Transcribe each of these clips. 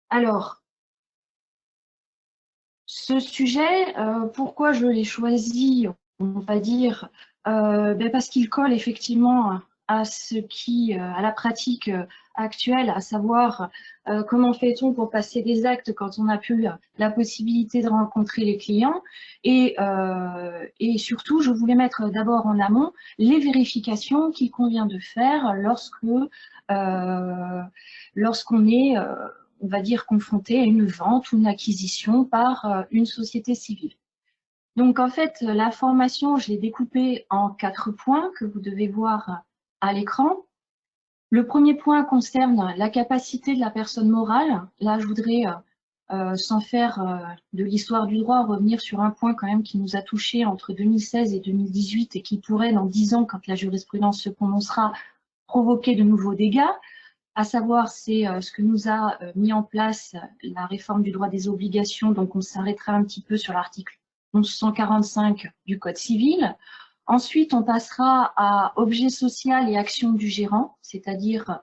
Alors, ce sujet, pourquoi je l'ai choisi, on va dire, parce qu'il colle effectivement à à la pratique actuelle, à savoir comment fait-on pour passer des actes quand on n'a plus la possibilité de rencontrer les clients. Et surtout, je voulais mettre d'abord en amont les vérifications qu'il convient de faire lorsqu'on est on va dire, confronté à une vente ou une acquisition par une société civile. Donc, en fait, la formation, je l'ai découpée en 4 points que vous devez voir à l'écran. Le premier point concerne la capacité de la personne morale. Là, je voudrais, sans faire de l'histoire du droit, revenir sur un point quand même qui nous a touchés entre 2016 et 2018 et qui pourrait, dans 10 ans, quand la jurisprudence se prononcera, provoquer de nouveaux dégâts. À savoir, c'est ce que nous a mis en place la réforme du droit des obligations. Donc, on s'arrêtera un petit peu sur l'article 1145 du Code civil. Ensuite, on passera à objet social et action du gérant, c'est-à-dire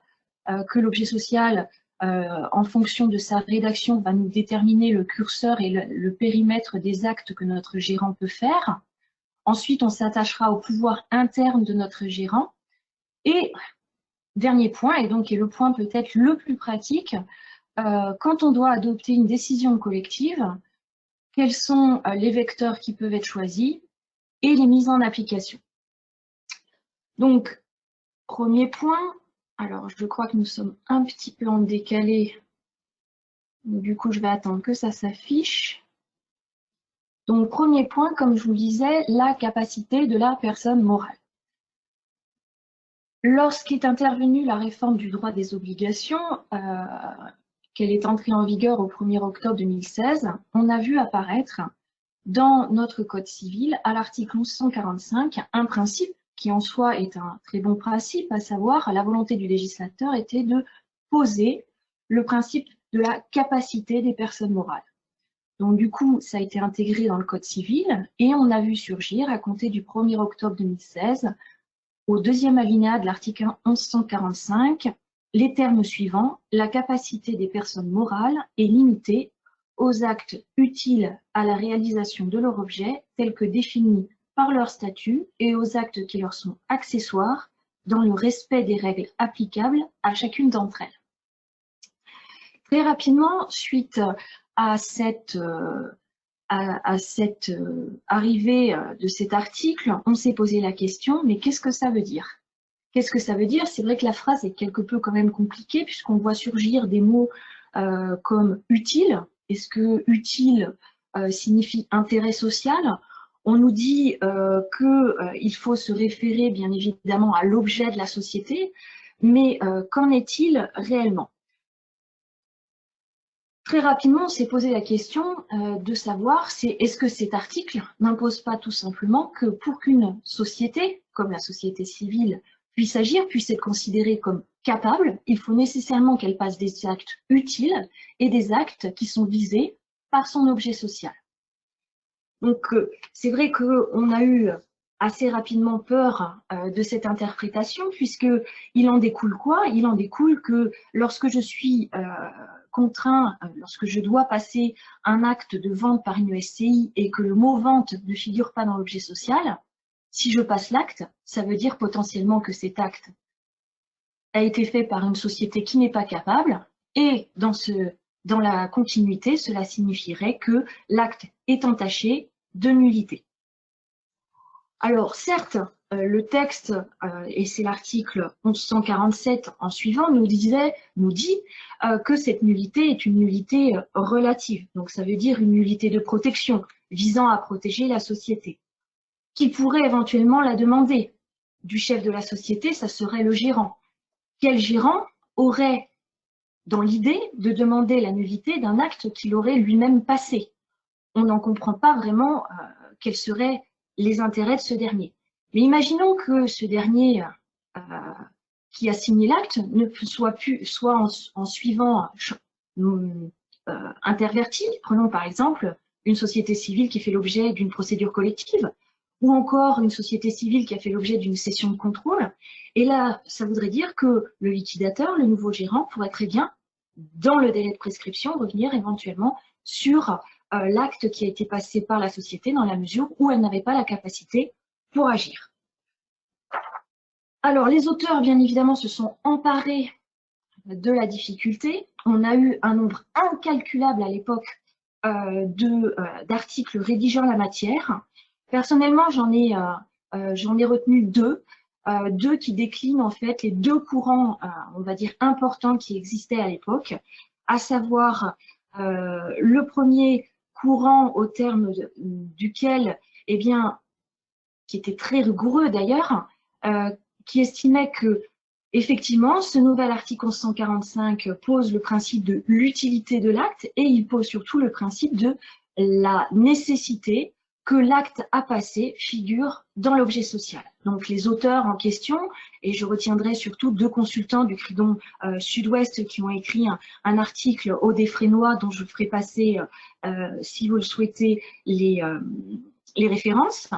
que l'objet social, en fonction de sa rédaction, va nous déterminer le curseur et le périmètre des actes que notre gérant peut faire. Ensuite, on s'attachera au pouvoir interne de notre gérant. Et dernier point, et donc qui est le point peut-être le plus pratique, quand on doit adopter une décision collective, quels sont les vecteurs qui peuvent être choisis et les mises en application. Donc, premier point, alors je crois que nous sommes un petit peu en décalé, du coup je vais attendre que ça s'affiche. Donc, premier point, comme je vous le disais, la capacité de la personne morale. Lorsqu'est intervenue la réforme du droit des obligations, qu'elle est entrée en vigueur au 1er octobre 2016, on a vu apparaître dans notre Code civil, à l'article 1145, un principe qui en soi est un très bon principe, à savoir la volonté du législateur était de poser le principe de la capacité des personnes morales. Donc du coup, ça a été intégré dans le Code civil et on a vu surgir, à compter du 1er octobre 2016, au deuxième alinéa de l'article 1145, les termes suivants: la capacité des personnes morales est limitée aux actes utiles à la réalisation de leur objet, tels que définis par leur statut, et aux actes qui leur sont accessoires, dans le respect des règles applicables à chacune d'entre elles. Très rapidement, suite à cette arrivée de cet article, on s'est posé la question, mais qu'est-ce que ça veut dire? Qu'est-ce que ça veut dire? C'est vrai que la phrase est quelque peu quand même compliquée, puisqu'on voit surgir des mots comme utile. Est-ce que utile signifie intérêt social? On nous dit qu'il faut se référer bien évidemment à l'objet de la société, mais qu'en est-il réellement? Très rapidement, on s'est posé la question de savoir est-ce que cet article n'impose pas tout simplement que pour qu'une société, comme la société civile, puisse agir, puisse être considérée comme capable, il faut nécessairement qu'elle passe des actes utiles et des actes qui sont visés par son objet social. Donc, c'est vrai qu'on a eu assez rapidement peur de cette interprétation, puisqu'il en découle quoi? Il en découle que lorsque je suis contraint, lorsque je dois passer un acte de vente par une SCI et que le mot vente ne figure pas dans l'objet social, si je passe l'acte, ça veut dire potentiellement que cet acte a été fait par une société qui n'est pas capable, et dans la continuité, cela signifierait que l'acte est entaché de nullité. Alors certes, le texte, et c'est l'article 1147 en suivant, nous dit que cette nullité est une nullité relative. Donc ça veut dire une nullité de protection visant à protéger la société. Qui pourrait éventuellement la demander? Du chef de la société, ça serait le gérant. Quel gérant aurait dans l'idée de demander la nullité d'un acte qu'il aurait lui-même passé? On n'en comprend pas vraiment quels seraient les intérêts de ce dernier. Mais imaginons que ce dernier qui a signé l'acte ne soit en suivant interverti. Prenons par exemple une société civile qui fait l'objet d'une procédure collective, ou encore une société civile qui a fait l'objet d'une cession de contrôle. Et là, ça voudrait dire que le liquidateur, le nouveau gérant, pourrait très bien dans le délai de prescription, revenir éventuellement sur l'acte qui a été passé par la société dans la mesure où elle n'avait pas la capacité pour agir. Alors, les auteurs, bien évidemment, se sont emparés de la difficulté. On a eu un nombre incalculable à l'époque d'articles rédigeant la matière. Personnellement, j'en ai retenu deux qui déclinent en fait les deux courants, on va dire, importants qui existaient à l'époque, à savoir le premier courant au terme duquel, eh bien, qui était très rigoureux d'ailleurs, qui estimait que effectivement, ce nouvel article 1145 pose le principe de l'utilité de l'acte et il pose surtout le principe de la nécessité que l'acte à passer figure dans l'objet social. Donc les auteurs en question, et je retiendrai surtout deux consultants du Cridon Sud-Ouest qui ont écrit un article au Défrénois dont je ferai passer, si vous le souhaitez, les références.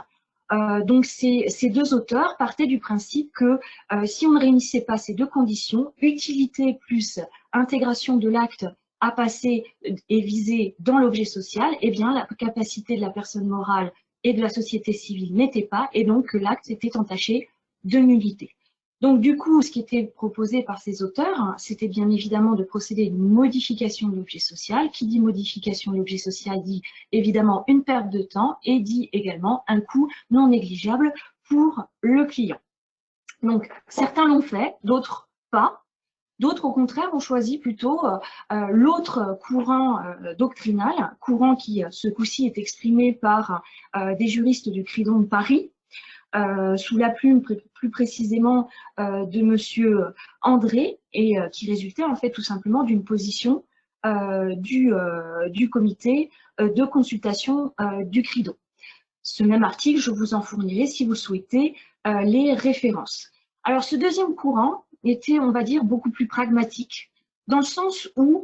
Donc ces deux auteurs partaient du principe que si on ne réunissait pas ces deux conditions, utilité plus intégration de l'acte à passer et viser dans l'objet social, eh bien la capacité de la personne morale et de la société civile n'était pas, et donc que l'acte était entaché de nullité. Donc du coup, ce qui était proposé par ces auteurs, c'était bien évidemment de procéder à une modification de l'objet social. Qui dit modification de l'objet social dit évidemment une perte de temps et dit également un coût non négligeable pour le client. Donc certains l'ont fait, d'autres pas. D'autres, au contraire, ont choisi plutôt l'autre courant doctrinal, courant qui, ce coup-ci, est exprimé par des juristes du Cridon de Paris, sous la plume plus précisément de monsieur André, et qui résultait en fait tout simplement d'une position du comité de consultation du Cridon. Ce même article, je vous en fournirai si vous souhaitez les références. Alors ce deuxième courant était, on va dire, beaucoup plus pragmatique, dans le sens où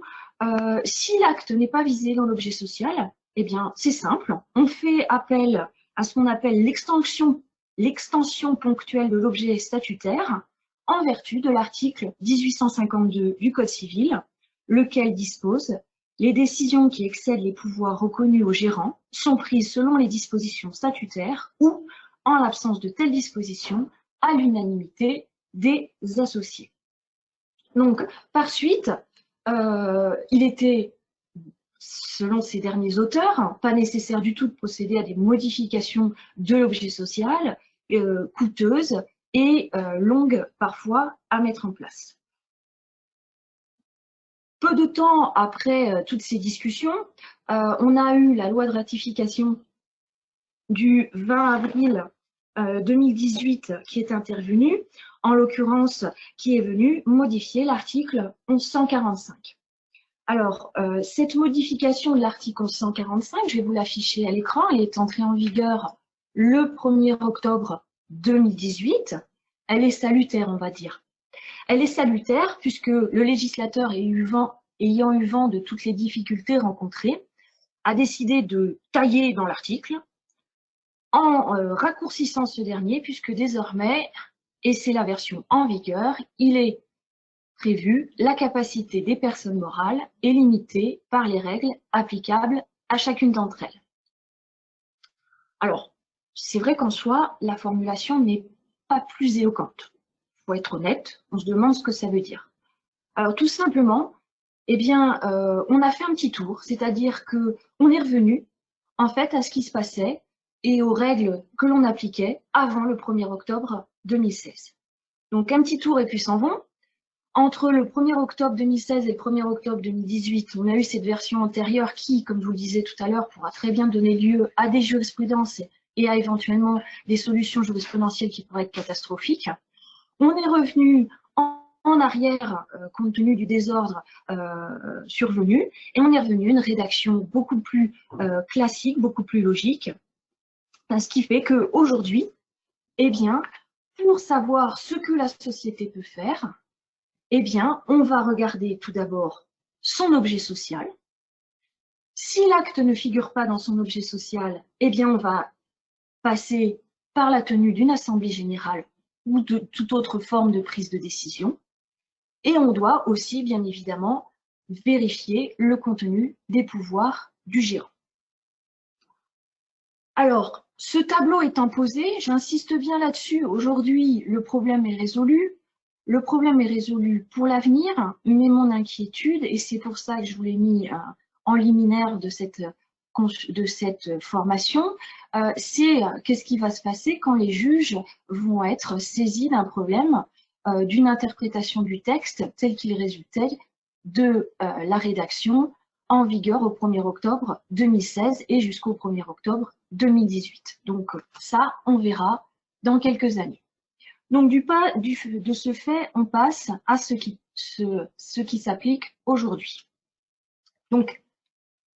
si l'acte n'est pas visé dans l'objet social, eh bien c'est simple, on fait appel à ce qu'on appelle l'extension ponctuelle de l'objet statutaire en vertu de l'article 1852 du Code civil, lequel dispose « Les décisions qui excèdent les pouvoirs reconnus au gérant sont prises selon les dispositions statutaires ou, en l'absence de telles dispositions, à l'unanimité des associés. » Donc, par suite, il était, selon ces derniers auteurs, pas nécessaire du tout de procéder à des modifications de l'objet social, coûteuses et longues parfois à mettre en place. Peu de temps après toutes ces discussions, on a eu la loi de ratification du 20 avril 2018 qui est intervenue, en l'occurrence qui est venue modifier l'article 1145. Alors, cette modification de l'article 1145, je vais vous l'afficher à l'écran, elle est entrée en vigueur le 1er octobre 2018. Elle est salutaire, on va dire. Elle est salutaire puisque le législateur ayant eu vent de toutes les difficultés rencontrées, a décidé de tailler dans l'article en raccourcissant ce dernier, puisque désormais, et c'est la version en vigueur, il est prévu la capacité des personnes morales est limitée par les règles applicables à chacune d'entre elles. Alors, c'est vrai qu'en soi, la formulation n'est pas plus éloquente. Il faut être honnête, on se demande ce que ça veut dire. Alors, tout simplement, eh bien, on a fait un petit tour, c'est-à-dire qu'on est revenu, en fait, à ce qui se passait et aux règles que l'on appliquait avant le 1er octobre 2016. Donc, un petit tour et puis s'en vont. Entre le 1er octobre 2016 et le 1er octobre 2018, on a eu cette version antérieure qui, comme je vous le disais tout à l'heure, pourra très bien donner lieu à des jurisprudences et à éventuellement des solutions jurisprudentielles qui pourraient être catastrophiques. On est revenu en arrière compte tenu du désordre survenu et on est revenu à une rédaction beaucoup plus classique, beaucoup plus logique, ce qui fait qu'aujourd'hui, eh bien, pour savoir ce que la société peut faire, eh bien, on va regarder tout d'abord son objet social. Si l'acte ne figure pas dans son objet social, eh bien, on va passer par la tenue d'une assemblée générale ou de toute autre forme de prise de décision. Et on doit aussi, bien évidemment, vérifier le contenu des pouvoirs du gérant. Alors, ce tableau étant posé, j'insiste bien là-dessus, aujourd'hui, le problème est résolu. Le problème est résolu pour l'avenir, mais mon inquiétude, et c'est pour ça que je vous l'ai mis en liminaire de cette formation, c'est qu'est-ce qui va se passer quand les juges vont être saisis d'un problème, d'une interprétation du texte tel qu'il résultait de la rédaction en vigueur au 1er octobre 2016 et jusqu'au 1er octobre 2018. Donc ça, on verra dans quelques années. Donc de ce fait, on passe à ce qui s'applique aujourd'hui. Donc,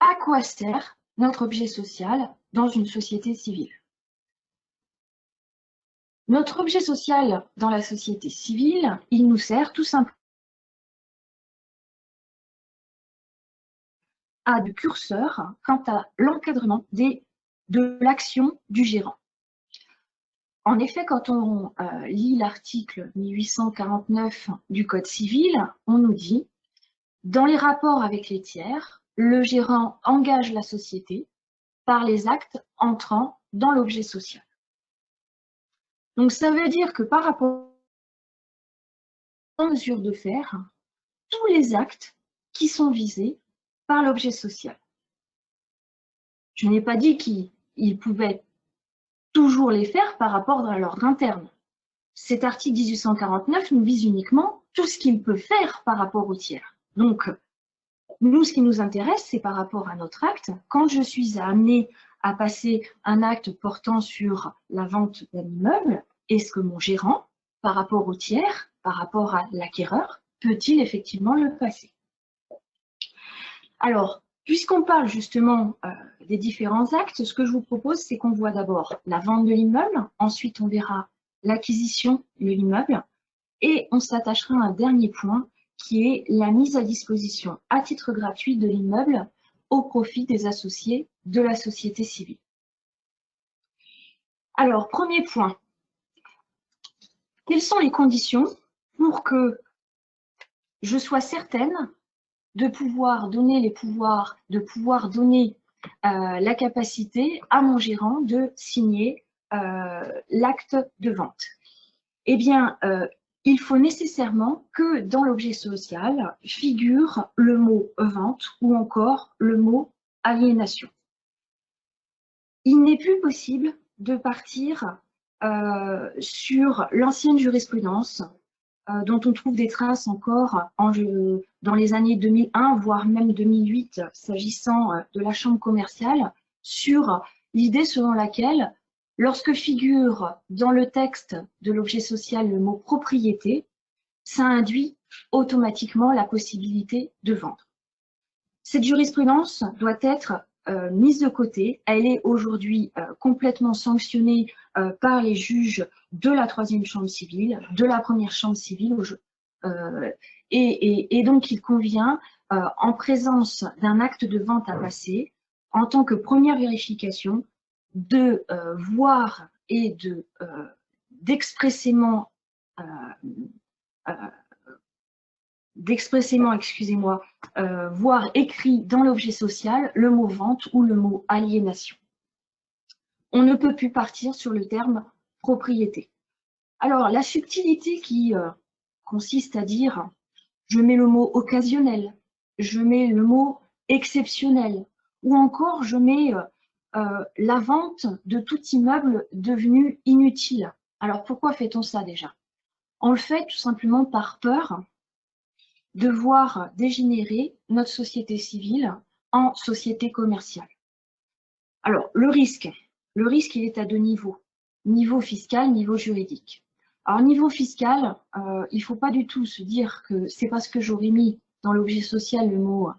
à quoi sert notre objet social dans une société civile? Notre objet social dans la société civile, il nous sert tout simplement à de curseur quant à l'encadrement de l'action du gérant. En effet, quand on lit l'article 1849 du Code civil, on nous dit « Dans les rapports avec les tiers, le gérant engage la société par les actes entrant dans l'objet social. » Donc ça veut dire que par rapport en mesure de faire tous les actes qui sont visés par l'objet social. Je n'ai pas dit qu'il pouvait toujours les faire par rapport à l'ordre interne. Cet article 1849 nous vise uniquement tout ce qu'il peut faire par rapport au tiers. Donc, nous, ce qui nous intéresse, c'est par rapport à notre acte. Quand je suis amenée à passer un acte portant sur la vente d'un immeuble, est-ce que mon gérant, par rapport au tiers, par rapport à l'acquéreur, peut-il effectivement le passer? Alors, puisqu'on parle justement des différents actes, ce que je vous propose, c'est qu'on voit d'abord la vente de l'immeuble, ensuite on verra l'acquisition de l'immeuble, et on s'attachera à un dernier point qui est la mise à disposition à titre gratuit de l'immeuble au profit des associés de la société civile. Alors, premier point, quelles sont les conditions pour que je sois certaine de pouvoir donner la capacité à mon gérant de signer l'acte de vente? Eh bien, il faut nécessairement que dans l'objet social figure le mot vente ou encore le mot aliénation. Il n'est plus possible de partir sur l'ancienne jurisprudence dont on trouve des traces encore dans les années 2001, voire même 2008, s'agissant de la chambre commerciale, sur l'idée selon laquelle, lorsque figure dans le texte de l'objet social le mot propriété, ça induit automatiquement la possibilité de vendre. Cette jurisprudence doit être mise de côté. Elle est aujourd'hui complètement sanctionnée par les juges de la 3e chambre civile, de la 1re chambre civile, et donc il convient, en présence d'un acte de vente à passer, en tant que première vérification, de voir et d'expressément voir écrit dans l'objet social le mot vente ou le mot aliénation. On ne peut plus partir sur le terme propriété. Alors, la subtilité qui consiste à dire je mets le mot occasionnel, je mets le mot exceptionnel, ou encore je mets la vente de tout immeuble devenu inutile. Alors, pourquoi fait-on ça déjà? On le fait tout simplement par peur de voir dégénérer notre société civile en société commerciale. Alors, le risque, il est à 2 niveaux. Niveau fiscal, niveau juridique. Alors, niveau fiscal, il ne faut pas du tout se dire que c'est parce que j'aurais mis dans l'objet social le mot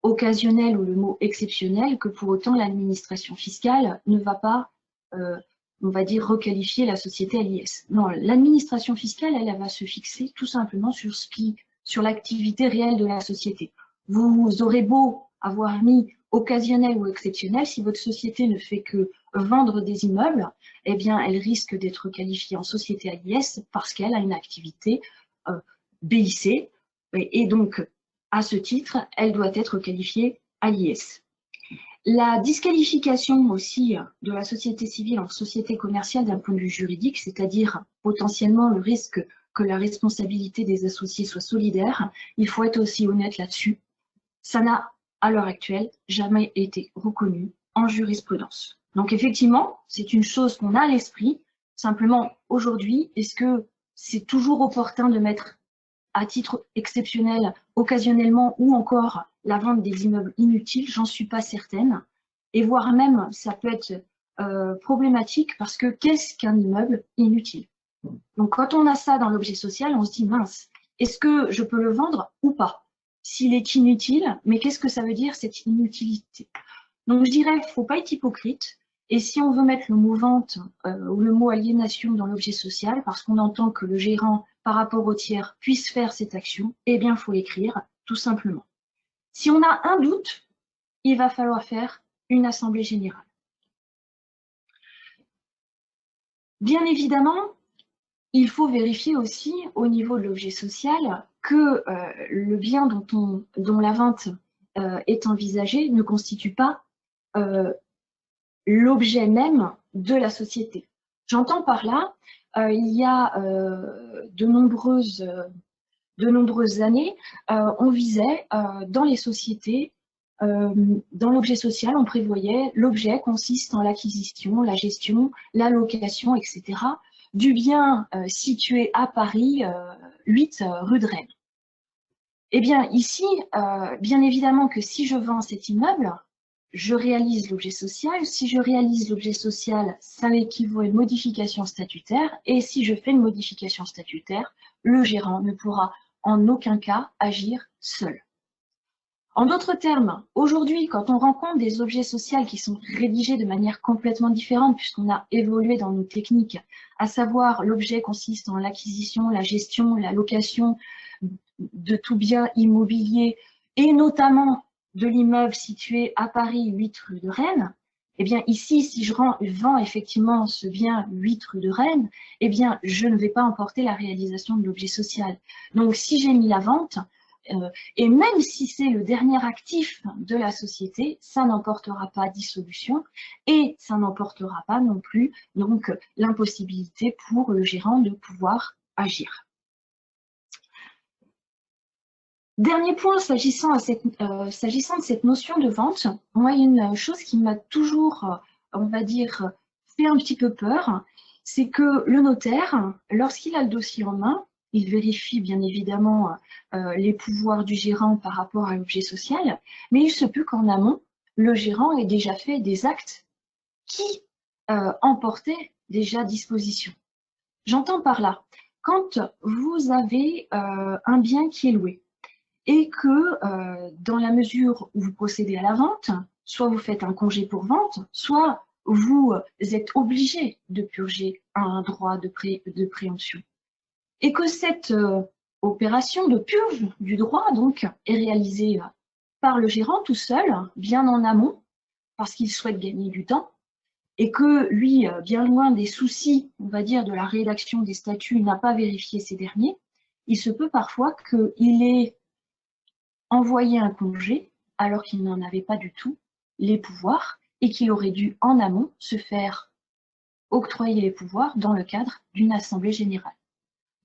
occasionnel ou le mot exceptionnel que pour autant l'administration fiscale ne va pas, on va dire, requalifier la société à l'IS. Non, l'administration fiscale, elle va se fixer tout simplement sur l'activité réelle de la société. Vous aurez beau avoir mis occasionnel ou exceptionnel, si votre société ne fait que vendre des immeubles, eh bien, elle risque d'être qualifiée en société à l'IS parce qu'elle a une activité BIC. Et donc, À ce titre, elle doit être qualifiée à l'IS. La disqualification aussi de la société civile en société commerciale d'un point de vue juridique, c'est-à-dire potentiellement le risque que la responsabilité des associés soit solidaire, il faut être aussi honnête là-dessus. Ça n'a, à l'heure actuelle, jamais été reconnu en jurisprudence. Donc effectivement, c'est une chose qu'on a à l'esprit. Simplement, aujourd'hui, est-ce que c'est toujours opportun de mettre à titre exceptionnel, occasionnellement, ou encore la vente des immeubles inutiles? J'en suis pas certaine. Et voire même, ça peut être problématique parce que qu'est-ce qu'un immeuble inutile? Donc quand on a ça dans l'objet social, on se dit mince, est-ce que je peux le vendre ou pas? S'il est inutile, mais qu'est-ce que ça veut dire cette inutilité? Donc je dirais, il ne faut pas être hypocrite. Et si on veut mettre le mot vente ou le mot aliénation dans l'objet social, parce qu'on entend que le gérant, par rapport au tiers, puisse faire cette action, eh bien, il faut l'écrire, tout simplement. Si on a un doute, il va falloir faire une assemblée générale. Bien évidemment, il faut vérifier aussi au niveau de l'objet social que le bien dont la vente est envisagée ne constitue pas l'objet même de la société. J'entends par là, il y a de nombreuses années, on visait dans les sociétés, dans l'objet social, on prévoyait l'objet consiste en l'acquisition, la gestion, la location, etc. du bien situé à Paris, 8 rue de Rennes. Eh bien, ici, bien évidemment que si je vends cet immeuble, je réalise l'objet social. Si je réalise l'objet social, ça équivaut à une modification statutaire. Et si je fais une modification statutaire, le gérant ne pourra en aucun cas agir seul. En d'autres termes, aujourd'hui, quand on rencontre des objets sociaux qui sont rédigés de manière complètement différente, puisqu'on a évolué dans nos techniques, à savoir l'objet consiste en l'acquisition, la gestion, la location de tout bien immobilier, et notamment de l'immeuble situé à Paris, 8 rue de Rennes, eh bien ici, si je vends effectivement ce bien 8 rue de Rennes, eh bien je ne vais pas emporter la réalisation de l'objet social. Donc si j'ai mis la vente, et même si c'est le dernier actif de la société, ça n'emportera pas dissolution et ça n'emportera pas non plus donc l'impossibilité pour le gérant de pouvoir agir. Dernier point, s'agissant de cette notion de vente, moi, il y a une chose qui m'a toujours, on va dire, fait un petit peu peur, c'est que le notaire, lorsqu'il a le dossier en main, il vérifie bien évidemment les pouvoirs du gérant par rapport à l'objet social, mais il se peut qu'en amont, le gérant ait déjà fait des actes qui emportaient déjà disposition. J'entends par là, quand vous avez un bien qui est loué, et que dans la mesure où vous procédez à la vente, soit vous faites un congé pour vente, soit vous êtes obligé de purger un droit de préemption. Et que cette opération de purge du droit donc est réalisée par le gérant tout seul, bien en amont, parce qu'il souhaite gagner du temps, et que lui, bien loin des soucis, on va dire, de la rédaction des statuts, n'a pas vérifié ces derniers, il se peut parfois qu'il ait envoyé un congé alors qu'il n'en avait pas du tout les pouvoirs et qu'il aurait dû en amont se faire octroyer les pouvoirs dans le cadre d'une assemblée générale.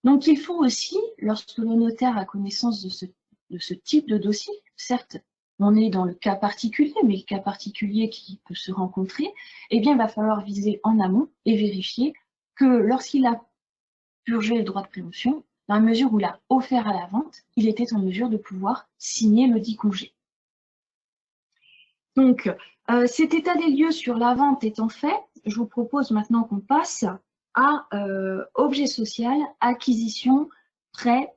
Donc il faut aussi, lorsque le notaire a connaissance de ce type de dossier, certes, on est dans le cas particulier, mais le cas particulier qui peut se rencontrer, eh bien, il va falloir viser en amont et vérifier que lorsqu'il a purgé le droit de préemption, dans la mesure où il a offert à la vente, il était en mesure de pouvoir signer le dit congé. Donc, cet état des lieux sur la vente étant fait, je vous propose maintenant qu'on passe à objet social, acquisition, prêt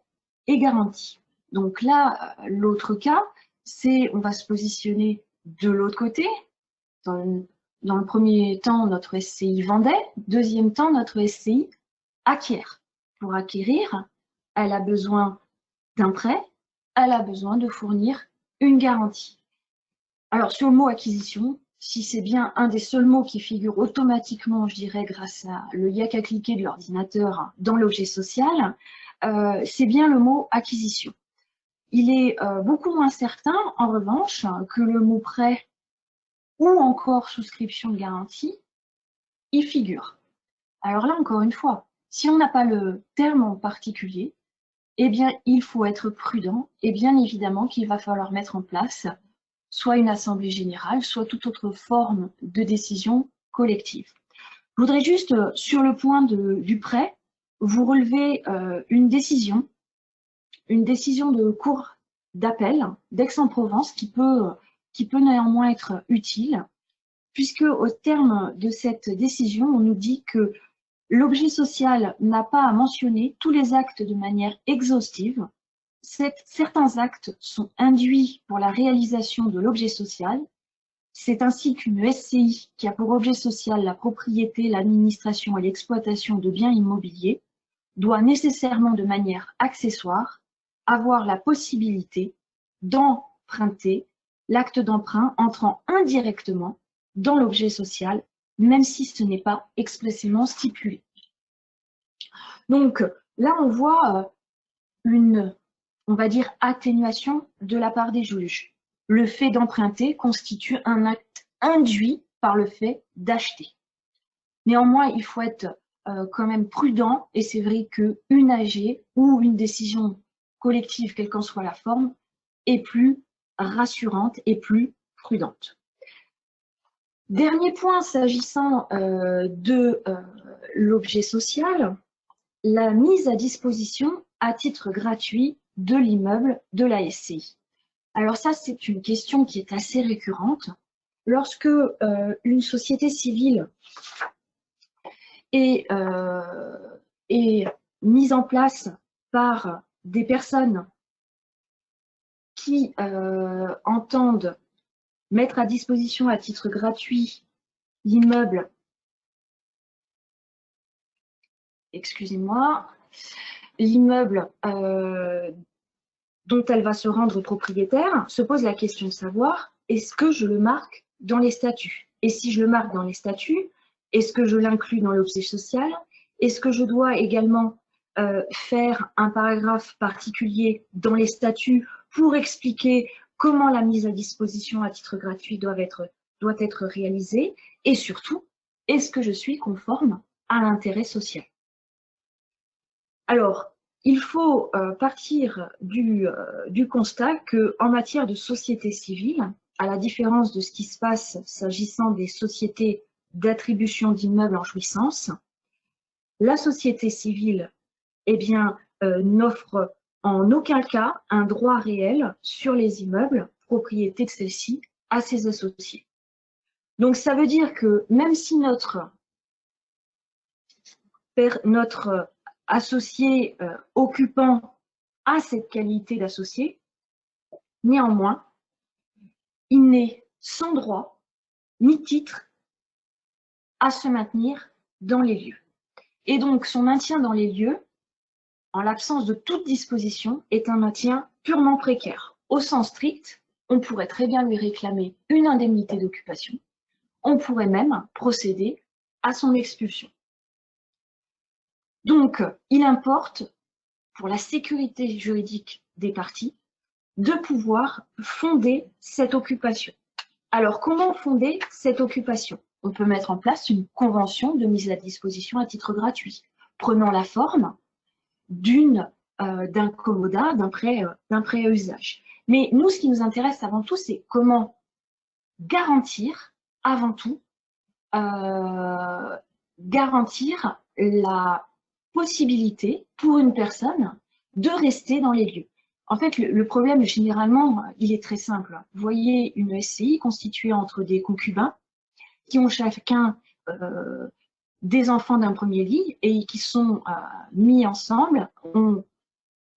et garantie. Donc là, l'autre cas, c'est on va se positionner de l'autre côté. Dans le premier temps, notre SCI vendait. Deuxième temps, notre SCI acquiert. Pour acquérir, elle a besoin d'un prêt, elle a besoin de fournir une garantie. Alors, sur le mot acquisition, si c'est bien un des seuls mots qui figure automatiquement, je dirais, grâce à le yak à cliquer de l'ordinateur dans l'objet social, c'est bien le mot acquisition. Il est beaucoup moins certain, en revanche, que le mot prêt ou encore souscription de garantie y figure. Alors là, encore une fois, si on n'a pas le terme en particulier, eh bien, il faut être prudent et bien évidemment qu'il va falloir mettre en place soit une assemblée générale, soit toute autre forme de décision collective. Je voudrais juste, sur le point du prêt, vous relever une décision de cour d'appel d'Aix-en-Provence qui peut néanmoins être utile, puisque au terme de cette décision, on nous dit que l'objet social n'a pas à mentionner tous les actes de manière exhaustive. Certains actes sont induits pour la réalisation de l'objet social. C'est ainsi qu'une SCI qui a pour objet social la propriété, l'administration et l'exploitation de biens immobiliers doit nécessairement de manière accessoire avoir la possibilité d'emprunter l'acte d'emprunt entrant indirectement dans l'objet social, même si ce n'est pas expressément stipulé. Donc là, on voit une, on va dire, atténuation de la part des juges. Le fait d'emprunter constitue un acte induit par le fait d'acheter. Néanmoins, il faut être quand même prudent, et c'est vrai qu'une AG ou une décision collective, quelle qu'en soit la forme, est plus rassurante et plus prudente. Dernier point, s'agissant de l'objet social, la mise à disposition à titre gratuit de l'immeuble de la SCI. Alors ça, c'est une question qui est assez récurrente. Lorsque une société civile est mise en place par des personnes qui entendent mettre à disposition à titre gratuit l'immeuble, excusez-moi, l'immeuble dont elle va se rendre propriétaire, se pose la question de savoir, est-ce que je le marque dans les statuts? Et si je le marque dans les statuts, est-ce que je l'inclus dans l'objet social? Est-ce que je dois également faire un paragraphe particulier dans les statuts pour expliquer comment la mise à disposition à titre gratuit doit être réalisée? Et surtout, est-ce que je suis conforme à l'intérêt social? Alors, il faut partir du constat qu'en matière de société civile, à la différence de ce qui se passe s'agissant des sociétés d'attribution d'immeubles en jouissance, la société civile n'offre en aucun cas un droit réel sur les immeubles, propriété de celle-ci, à ses associés. Donc ça veut dire que même si notre associé occupant a cette qualité d'associé, néanmoins, il n'est sans droit ni titre à se maintenir dans les lieux. Et donc, son maintien dans les lieux, en l'absence de toute disposition, est un maintien purement précaire. Au sens strict, on pourrait très bien lui réclamer une indemnité d'occupation. On pourrait même procéder à son expulsion. Donc, il importe, pour la sécurité juridique des parties, de pouvoir fonder cette occupation. Alors, comment fonder cette occupation? On peut mettre en place une convention de mise à disposition à titre gratuit, prenant la forme d'un commodat, d'un prêt à usage. Mais nous, ce qui nous intéresse avant tout, c'est comment garantir, avant tout, garantir la possibilité pour une personne de rester dans les lieux. En fait, le problème, généralement, il est très simple. Vous voyez une SCI constituée entre des concubins qui ont chacun des enfants d'un premier lit et qui sont mis ensemble, ont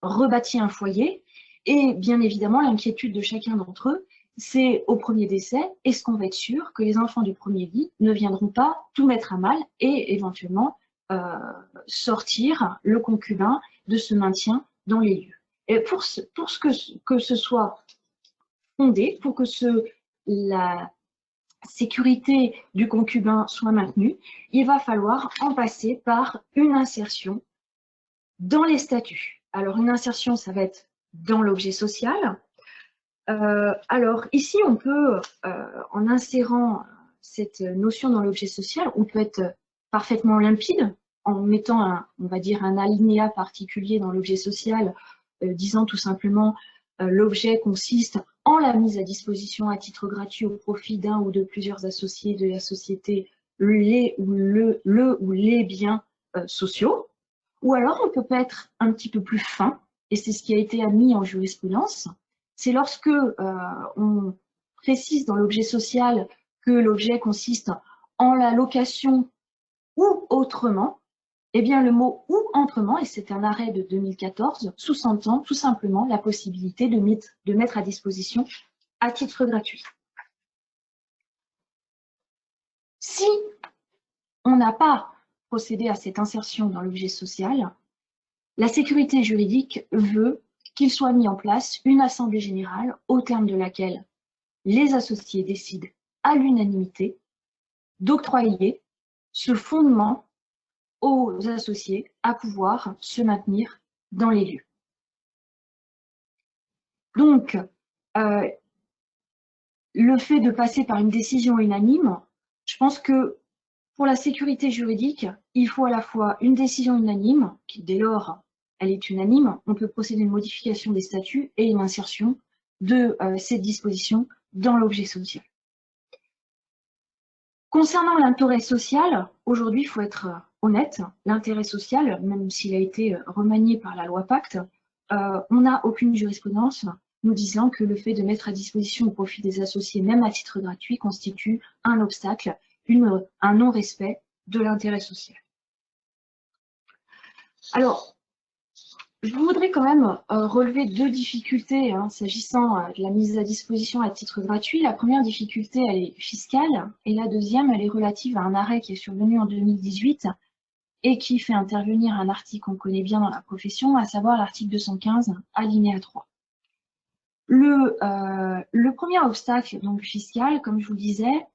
rebâti un foyer. Et bien évidemment, l'inquiétude de chacun d'entre eux, c'est au premier décès, est-ce qu'on va être sûr que les enfants du premier lit ne viendront pas tout mettre à mal et éventuellement sortir le concubin de ce maintien dans les lieux. Et pour que ce soit fondé, pour que la sécurité du concubin soit maintenue, il va falloir en passer par une insertion dans les statuts. Alors une insertion, ça va être dans l'objet social. Alors ici, on peut, en insérant cette notion dans l'objet social, on peut être parfaitement limpide en mettant, on va dire, un alinéa particulier dans l'objet social, disant tout simplement l'objet consiste en la mise à disposition à titre gratuit au profit d'un ou de plusieurs associés de la société le ou les biens sociaux. Ou alors on peut être un petit peu plus fin, et c'est ce qui a été admis en jurisprudence, c'est lorsque on précise dans l'objet social que l'objet consiste en la location ou autrement, eh bien le mot ou autrement, et c'est un arrêt de 2014, sous-entend tout simplement la possibilité de mettre à disposition à titre gratuit. Si on n'a pas procédé à cette insertion dans l'objet social, la sécurité juridique veut qu'il soit mis en place une assemblée générale au terme de laquelle les associés décident à l'unanimité d'octroyer ce fondement aux associés à pouvoir se maintenir dans les lieux. Donc, le fait de passer par une décision unanime, je pense que pour la sécurité juridique, il faut à la fois une décision unanime, qui dès lors elle est unanime, on peut procéder à une modification des statuts et une insertion de cette disposition dans l'objet social. Concernant l'intérêt social, aujourd'hui, il faut être honnête, l'intérêt social, même s'il a été remanié par la loi Pacte, on n'a aucune jurisprudence nous disant que le fait de mettre à disposition au profit des associés, même à titre gratuit, constitue un obstacle, un non-respect de l'intérêt social. Alors, je voudrais quand même relever deux difficultés s'agissant de la mise à disposition à titre gratuit. La première difficulté, elle est fiscale, et la deuxième, elle est relative à un arrêt qui est survenu en 2018 et qui fait intervenir un article qu'on connaît bien dans la profession, à savoir l'article 215, alinéa 3. Le premier obstacle donc fiscal, comme je vous le disais,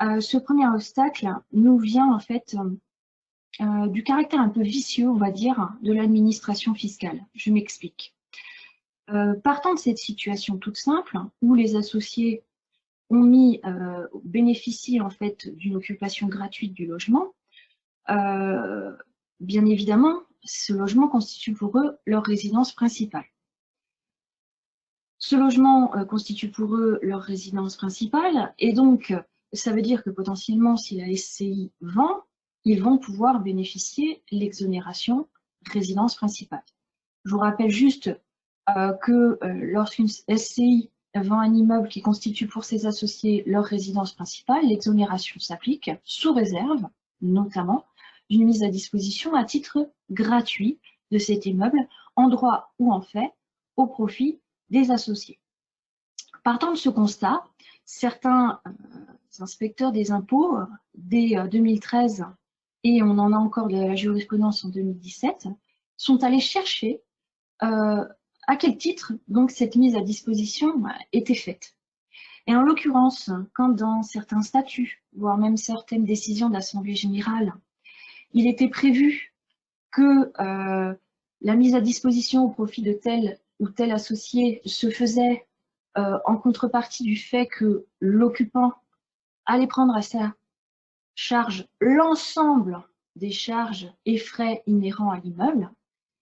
ce premier obstacle nous vient en fait du caractère un peu vicieux, on va dire, de l'administration fiscale. Je m'explique. Partant de cette situation toute simple, où les associés ont bénéficié en fait d'une occupation gratuite du logement, bien évidemment, ce logement constitue pour eux leur résidence principale. Ce logement constitue pour eux leur résidence principale, et donc ça veut dire que potentiellement, si la SCI vend, ils vont pouvoir bénéficier de l'exonération résidence principale. Je vous rappelle juste que lorsqu'une SCI vend un immeuble qui constitue pour ses associés leur résidence principale, l'exonération s'applique sous réserve, notamment, d'une mise à disposition à titre gratuit de cet immeuble, en droit ou en fait, au profit des associés. Partant de ce constat, certains inspecteurs des impôts, dès 2013, et on en a encore de la jurisprudence en 2017, sont allés chercher à quel titre donc cette mise à disposition était faite. Et en l'occurrence, quand dans certains statuts, voire même certaines décisions d'Assemblée générale, il était prévu que la mise à disposition au profit de tel ou tel associé se faisait en contrepartie du fait que l'occupant allait prendre à sa charge l'ensemble des charges et frais inhérents à l'immeuble,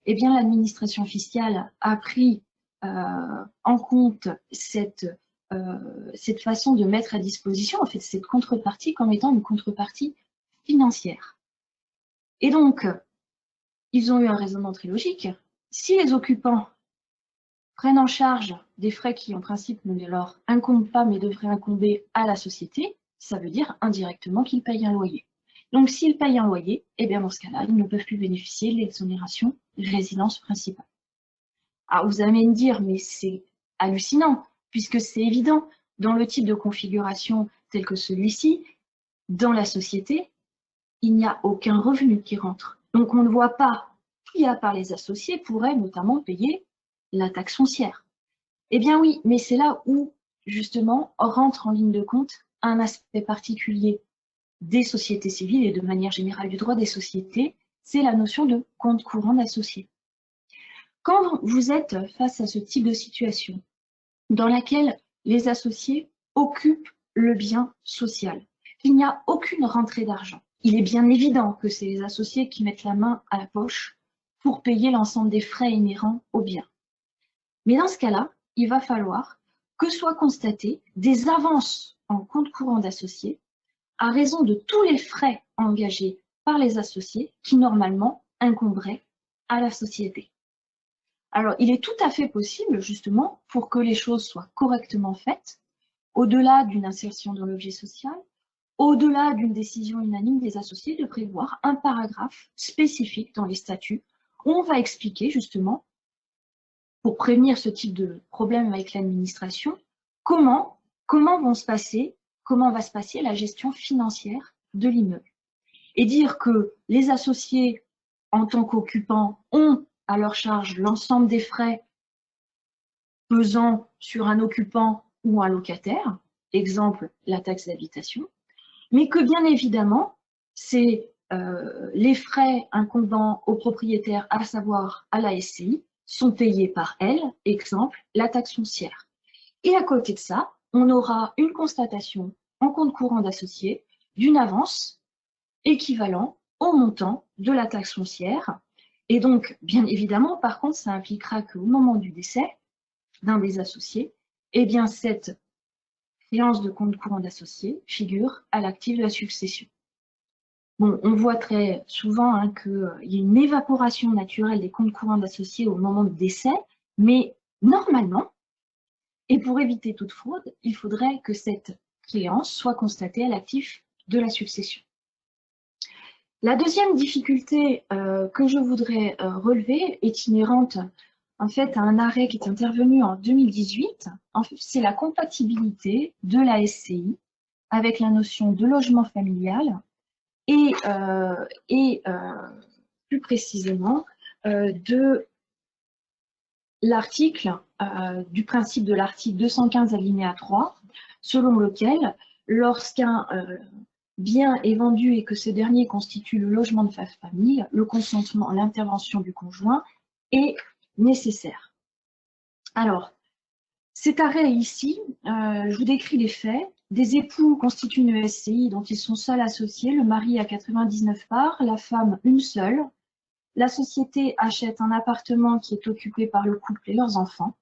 eh bien l'administration fiscale a pris en compte cette façon de mettre à disposition, en fait, cette contrepartie comme étant une contrepartie financière. Et donc, ils ont eu un raisonnement très logique. Si les occupants prennent en charge des frais qui, en principe, ne leur incombent pas, mais devraient incomber à la société, ça veut dire indirectement qu'ils payent un loyer. Donc, s'ils payent un loyer, eh bien, dans ce cas-là, ils ne peuvent plus bénéficier de l'exonération résidence principale. Alors, vous allez me dire, mais c'est hallucinant, puisque c'est évident, dans le type de configuration tel que celui-ci, dans la société, il n'y a aucun revenu qui rentre. Donc, on ne voit pas qui, à part les associés, pourrait notamment payer la taxe foncière. Eh bien oui, mais c'est là où, justement, rentre en ligne de compte un aspect particulier des sociétés civiles et de manière générale du droit des sociétés, c'est la notion de compte courant d'associé. Quand vous êtes face à ce type de situation dans laquelle les associés occupent le bien social, il n'y a aucune rentrée d'argent. Il est bien évident que c'est les associés qui mettent la main à la poche pour payer l'ensemble des frais inhérents au bien. Mais dans ce cas-là, il va falloir que soient constatées des avances en compte courant d'associés à raison de tous les frais engagés par les associés qui normalement incomberaient à la société. Alors, il est tout à fait possible, justement, pour que les choses soient correctement faites, au-delà d'une insertion dans l'objet social, au-delà d'une décision unanime des associés, de prévoir un paragraphe spécifique dans les statuts où on va expliquer, justement, pour prévenir ce type de problème avec l'administration, comment va se passer la gestion financière de l'immeuble. Et dire que les associés, en tant qu'occupants, ont à leur charge l'ensemble des frais pesant sur un occupant ou un locataire, exemple la taxe d'habitation, mais que bien évidemment, c'est les frais incombant aux propriétaires, à savoir à la SCI, sont payés par elle, exemple la taxe foncière. Et à côté de ça, on aura une constatation en compte courant d'associés d'une avance équivalent au montant de la taxe foncière. Et donc, bien évidemment, par contre, ça impliquera qu'au moment du décès d'un des associés, eh bien, cette créance de compte courant d'associés figure à l'actif de la succession. Bon, on voit très souvent qu'il y a une évaporation naturelle des comptes courants d'associés au moment du décès, mais normalement, et pour éviter toute fraude, il faudrait que cette créance soit constatée à l'actif de la succession. La deuxième difficulté que je voudrais relever est inhérente en fait à un arrêt qui est intervenu en 2018. En fait, c'est la compatibilité de la SCI avec la notion de logement familial et plus précisément de l'article, du principe de l'article 215 alinéa 3, selon lequel lorsqu'un bien est vendu et que ce dernier constitue le logement de famille, le consentement, l'intervention du conjoint est nécessaire. Alors, cet arrêt ici, je vous décris les faits. Des époux constituent une SCI dont ils sont seuls associés, le mari a 99 parts, la femme une seule. La société achète un appartement qui est occupé par le couple et leurs enfants.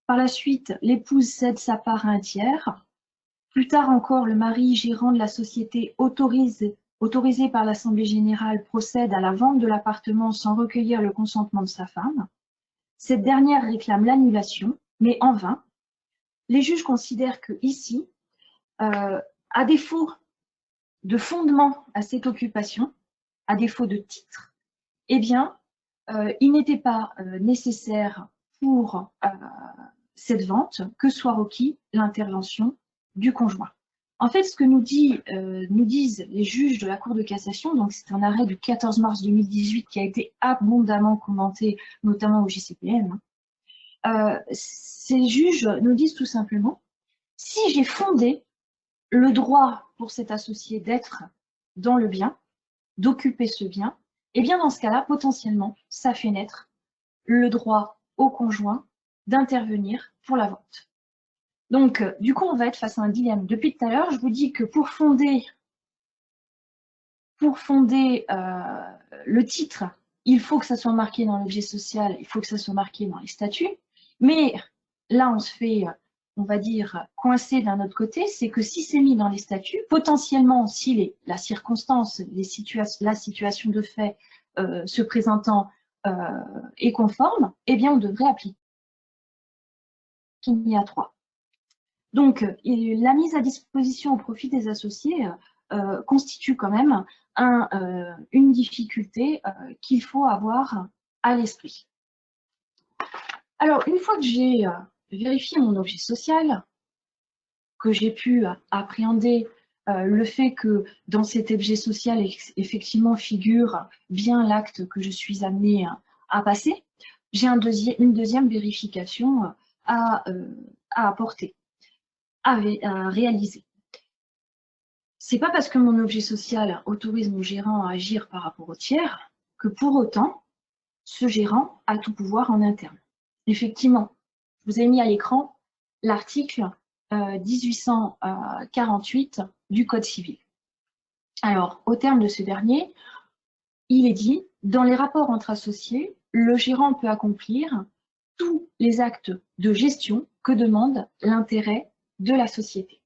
Par la suite, l'épouse cède sa part à un tiers. Plus tard encore, le mari gérant de la société autorisé par l'Assemblée générale procède à la vente de l'appartement sans recueillir le consentement de sa femme. Cette dernière réclame l'annulation, mais en vain. Les juges considèrent que ici, à défaut de fondement à cette occupation, à défaut de titre, eh bien, il n'était pas nécessaire pour cette vente que soit requis l'intervention du conjoint. En fait, ce que nous disent les juges de la Cour de cassation, donc c'est un arrêt du 14 mars 2018 qui a été abondamment commenté, notamment au JCPM, ces juges nous disent tout simplement, si j'ai fondé le droit pour cet associé d'être dans le bien, d'occuper ce bien, eh bien dans ce cas-là, potentiellement, ça fait naître le droit au conjoint d'intervenir pour la vente. Donc, du coup, on va être face à un dilemme. Depuis tout à l'heure, je vous dis que pour fonder le titre, il faut que ça soit marqué dans l'objet social, il faut que ça soit marqué dans les statuts. Mais là, on se fait, on va dire, coincer d'un autre côté, c'est que si c'est mis dans les statuts, potentiellement, si la circonstance, la situation de fait se présentant est conforme, eh bien, on devrait appliquer qu'il y a 3. Donc, la mise à disposition au profit des associés constitue quand même une difficulté qu'il faut avoir à l'esprit. Alors, une fois que j'ai vérifié mon objet social, que j'ai pu appréhender le fait que dans cet objet social, effectivement, figure bien l'acte que je suis amenée à passer, j'ai une deuxième vérification à apporter, à réaliser. C'est pas parce que mon objet social autorise mon gérant à agir par rapport au tiers que pour autant, ce gérant a tout pouvoir en interne. Effectivement, je vous ai mis à l'écran l'article 1848 du Code civil. Alors, au terme de ce dernier, il est dit, dans les rapports entre associés, le gérant peut accomplir tous les actes de gestion que demande l'intérêt de la société.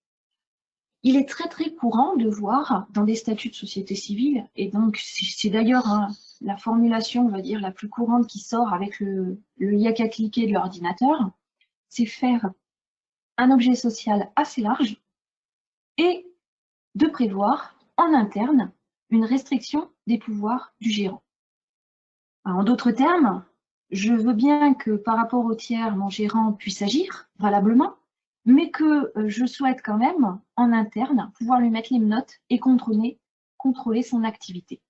Il est très courant de voir dans des statuts de société civile, et donc c'est d'ailleurs la formulation, on va dire, la plus courante qui sort avec le y a qu'à cliquer de l'ordinateur, c'est faire un objet social assez large et de prévoir en interne une restriction des pouvoirs du gérant. Alors, en d'autres termes, je veux bien que par rapport au tiers, mon gérant puisse agir valablement, mais que je souhaite quand même, en interne, pouvoir lui mettre les notes et contrôler son activité.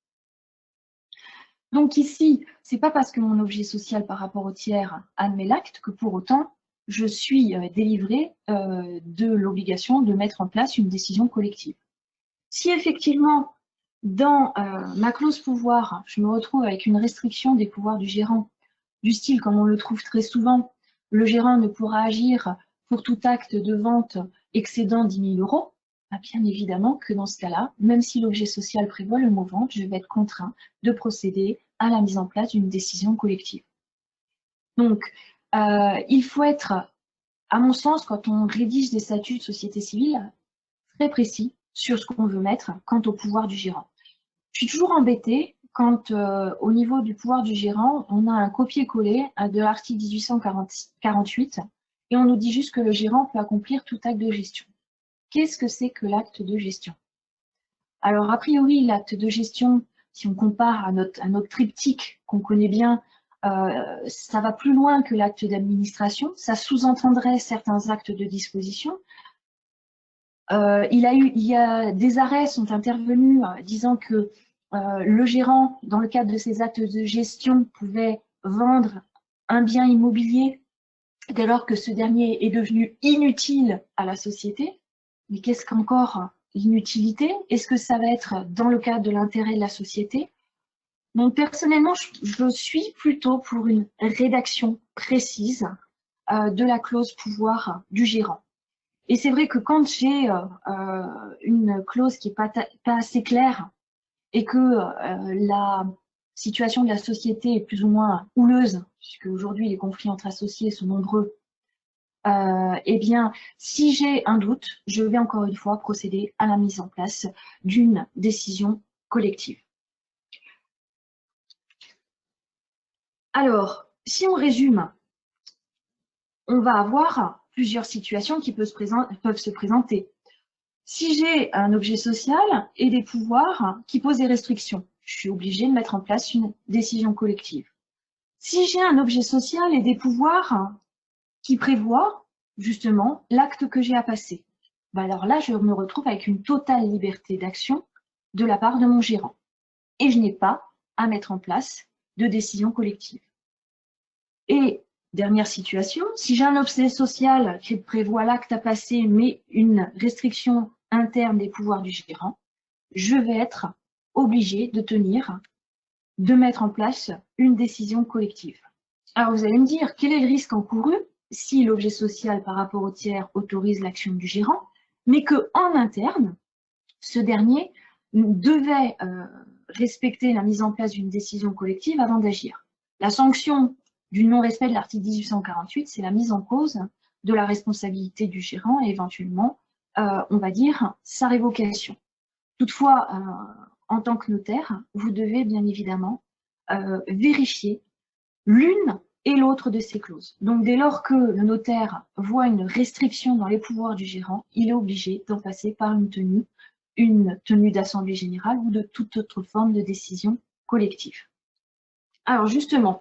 Donc ici, c'est pas parce que mon objet social par rapport au tiers admet l'acte que pour autant, je suis délivrée de l'obligation de mettre en place une décision collective. Si effectivement, dans ma clause pouvoir, je me retrouve avec une restriction des pouvoirs du gérant, du style, comme on le trouve très souvent, le gérant ne pourra agir pour tout acte de vente excédant 10 000 €, bien évidemment que dans ce cas-là, même si l'objet social prévoit le mot vente, je vais être contraint de procéder à la mise en place d'une décision collective. Donc, il faut être, à mon sens, quand on rédige des statuts de société civile, très précis sur ce qu'on veut mettre quant au pouvoir du gérant. Je suis toujours embêtée quand, au niveau du pouvoir du gérant, on a un copier-coller de l'article 1848 et on nous dit juste que le gérant peut accomplir tout acte de gestion. Qu'est-ce que c'est que l'acte de gestion? Alors, a priori, l'acte de gestion, si on compare à notre triptyque qu'on connaît bien, ça va plus loin que l'acte d'administration. Ça sous-entendrait certains actes de disposition. Il y a des arrêts sont intervenus disant que le gérant, dans le cadre de ses actes de gestion, pouvait vendre un bien immobilier dès lors que ce dernier est devenu inutile à la société. Mais qu'est-ce qu'encore l'inutilité? Est-ce que ça va être dans le cadre de l'intérêt de la société? Donc personnellement, je suis plutôt pour une rédaction précise de la clause pouvoir du gérant. Et c'est vrai que quand j'ai une clause qui n'est pas assez claire et que la situation de la société est plus ou moins houleuse, puisque aujourd'hui les conflits entre associés sont nombreux, eh bien, si j'ai un doute, je vais encore une fois procéder à la mise en place d'une décision collective. Alors, si on résume, on va avoir plusieurs situations qui peuvent se présenter. Si j'ai un objet social et des pouvoirs qui posent des restrictions, je suis obligée de mettre en place une décision collective. Si j'ai un objet social et des pouvoirs qui prévoient justement l'acte que j'ai à passer, alors là, je me retrouve avec une totale liberté d'action de la part de mon gérant. Et je n'ai pas à mettre en place de décision collective. Et dernière situation, si j'ai un objet social qui prévoit l'acte à passer, mais une restriction interne des pouvoirs du gérant, je vais être obligée de mettre en place une décision collective. Alors vous allez me dire, quel est le risque encouru si l'objet social par rapport au tiers autorise l'action du gérant, mais qu'en interne, ce dernier devait respecter la mise en place d'une décision collective avant d'agir. La sanction du non-respect de l'article 1848, c'est la mise en cause de la responsabilité du gérant et éventuellement, on va dire, sa révocation. Toutefois, en tant que notaire, vous devez bien évidemment vérifier l'une et l'autre de ces clauses. Donc, dès lors que le notaire voit une restriction dans les pouvoirs du gérant, il est obligé d'en passer par une tenue d'assemblée générale ou de toute autre forme de décision collective. Alors, justement,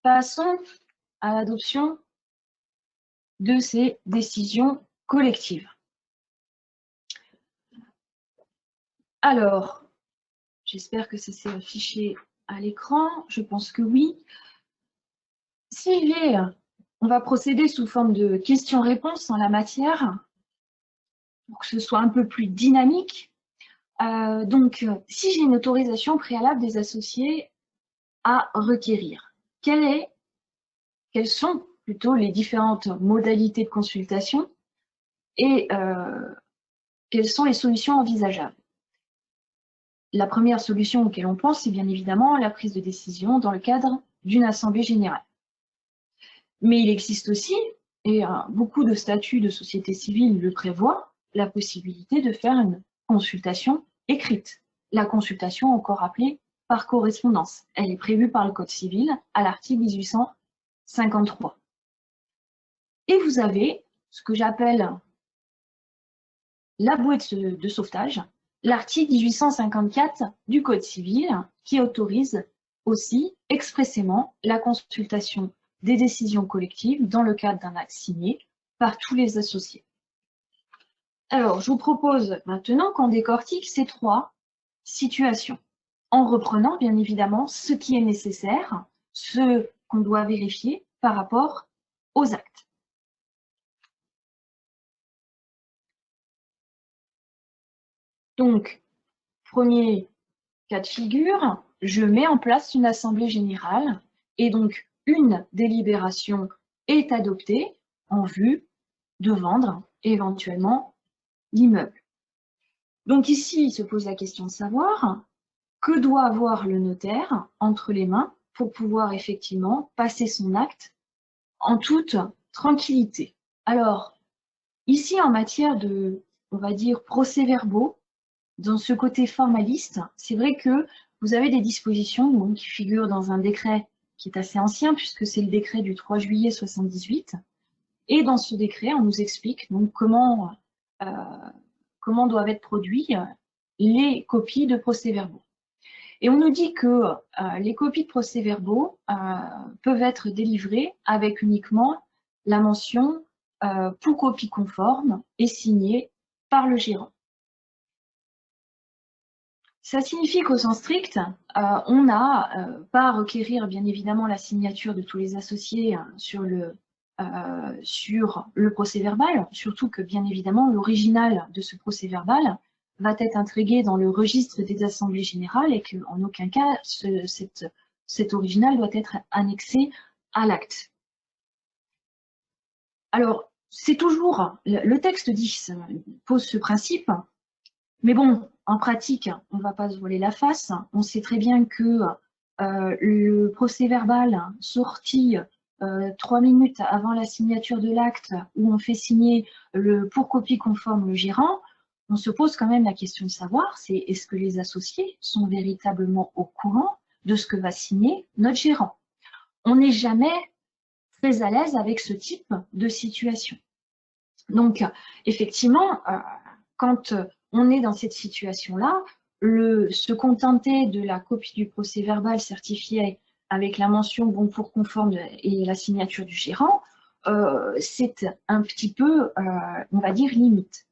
passons à l'adoption de ces décisions collectives. Alors, j'espère que ça s'est affiché à l'écran. Je pense que oui. On va procéder sous forme de questions-réponses en la matière, pour que ce soit un peu plus dynamique. Donc, si j'ai une autorisation préalable des associés, à requérir. Quelles sont plutôt les différentes modalités de consultation et quelles sont les solutions envisageables? La première solution auquel on pense, c'est bien évidemment la prise de décision dans le cadre d'une assemblée générale. Mais il existe aussi, et beaucoup de statuts de société civile le prévoient, la possibilité de faire une consultation écrite. La consultation, encore appelée par correspondance. Elle est prévue par le Code civil à l'article 1853. Et vous avez ce que j'appelle la bouée de sauvetage, l'article 1854 du Code civil, qui autorise aussi expressément la consultation des décisions collectives dans le cadre d'un acte signé par tous les associés. Alors, je vous propose maintenant qu'on décortique ces trois situations, en reprenant bien évidemment ce qui est nécessaire, ce qu'on doit vérifier par rapport aux actes. Donc, premier cas de figure, je mets en place une assemblée générale et donc une délibération est adoptée en vue de vendre éventuellement l'immeuble. Donc ici, il se pose la question de savoir que doit avoir le notaire entre les mains pour pouvoir effectivement passer son acte en toute tranquillité. Alors, ici, en matière de, on va dire, procès-verbaux, dans ce côté formaliste, c'est vrai que vous avez des dispositions qui figurent dans un décret qui est assez ancien, puisque c'est le décret du 3 juillet 78. Et dans ce décret, on nous explique donc comment doivent être produits les copies de procès-verbaux. Et on nous dit que les copies de procès-verbaux peuvent être délivrées avec uniquement la mention pour copie conforme et signée par le gérant. Ça signifie qu'au sens strict, on n'a pas à requérir bien évidemment la signature de tous les associés sur le procès-verbal, surtout que bien évidemment l'original de ce procès-verbal va être intégré dans le registre des assemblées générales et qu'en aucun cas cet original doit être annexé à l'acte. Alors, c'est toujours, le texte pose ce principe, mais bon, en pratique, on ne va pas se voiler la face. On sait très bien que le procès-verbal sorti 3 minutes avant la signature de l'acte, où on fait signer le pour copie conforme le gérant, on se pose quand même la question de savoir, c'est est-ce que les associés sont véritablement au courant de ce que va signer notre gérant? On n'est jamais très à l'aise avec ce type de situation. Donc, effectivement, quand on est dans cette situation-là, se contenter de la copie du procès-verbal certifié avec la mention bon pour conforme et la signature du gérant, c'est un petit peu, on va dire, limite.